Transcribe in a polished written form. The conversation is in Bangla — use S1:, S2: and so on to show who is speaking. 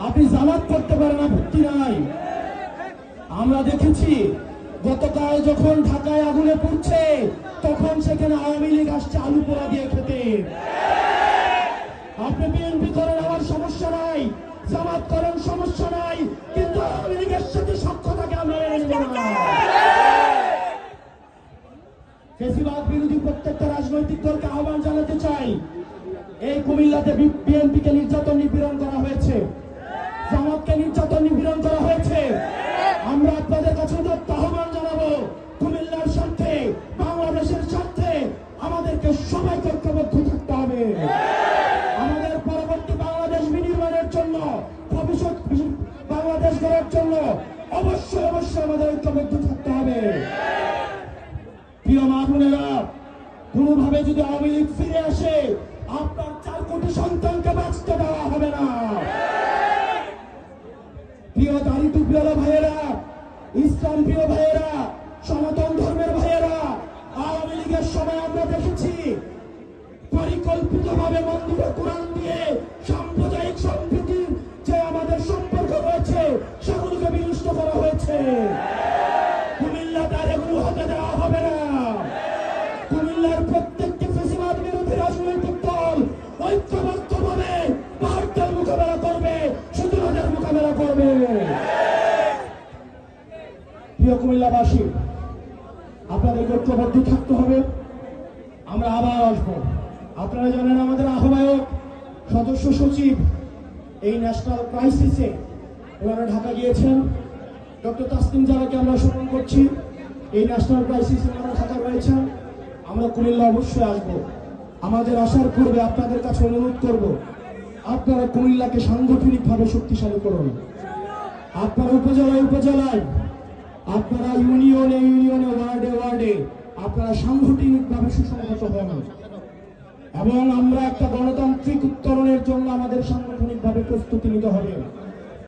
S1: আপনি জামাত করতে পারেন, আপত্তি নাই। আমরা দেখেছি গতকাল যখন ঢাকায় আগুনে পুড়ছে তখন সেখানে আওয়ামী লীগ আসছে আলু পোড়া দিয়ে খেতে। আপনি বিএনপি করেন, আমার সমস্যা নাই, জামাত করেন, সমস্যা নাই, কিন্তু আওয়ামী লীগের সাথে সখ্যতাকে আমরা মেনে নেব না। ফেসিবাদ বিরোধী প্রত্যেকটা রাজনৈতিক দলকে আহ্বান জানাতে চাই, এই কুমিল্লাতে বিএনপিকে নির্যাতন নিপীড়ন করা হয়েছে, জামাতকে নির্যাতন নিপীড়ন করা হয়েছে। আমরা আপনাদের কাছে আহ্বান জানাবো, কুমিল্লার স্বার্থে, বাংলাদেশের স্বার্থে আমাদেরকে সবাইকে ঐক্যবদ্ধ থাকতে হবে। আমাদের পরবর্তী বাংলাদেশ বিনির্মাণের জন্য, ভবিষ্যৎ বাংলাদেশ গড়ার জন্য অবশ্যই আমাদের ঐক্যবদ্ধ থাকতে হবে। প্রিয় মা বোনেরা, কোনোভাবে যদি আওয়ামী লীগ ফিরে আসে আপনার 4 কোটি সন্তানকে বাঁচতে দেওয়া হবে না। প্রিয় দাড়ি টুপিওয়ালা ভাইয়েরা, ইসলাম প্রিয় ভাইয়েরা, সনাতন ধর্মের ভাইয়েরা, আওয়ামী লীগের সময় আমরা দেখেছি পরিকল্পিতভাবে মন্দিরে কোরআন দিয়ে সাম্প্রদায়িক সম্প্রীতির যে আমাদের সম্পর্ক রয়েছে সেগুলোকে বিনষ্ট করা হয়েছে। কুমিল্লা তার এগুলো হতে দেওয়া হবে না। কুমিল্লার প্রত্যেকটি ফেসিবাদ বিরোধী রাজনৈতিক দল ঐক্যবদ্ধভাবে ভারতের মোকাবেলা করবে, শত্রুদের মোকাবেলা করবে। প্রিয় কুমিল্লাবাসী, আপনাদের ঐক্যবদ্ধ থাকতে হবে। আমরা আবার আসবো। আপনারা জানেন আমাদের আহ্বায়ক সদস্য সচিব এই ন্যাশনাল ক্রাইসিসে ওনারা ঢাকা গিয়েছেন। ডক্টর তাসনিম জারাকে আমরা স্মরণ করছি। এই ন্যাশনাল ক্রাইসিসে ওনারা ঢাকা রয়েছেন। আমরা কুমিল্লা অবশ্যই আসবো। আমাদের আসার পূর্বে আপনাদের কাছে অনুরোধ করব, আপনারা কুমিল্লাকে সাংগঠনিকভাবে শক্তিশালী করুন। আপনারা উপজেলায়, আপনারা ইউনিয়নে, ওয়ার্ডে আপনারা সাংগঠনিকভাবে সুসংহত হন এবং আমরা একটা গণতান্ত্রিক উত্তরণের জন্য আমাদের সাংগঠনিকভাবে প্রস্তুতি নিতে হবে।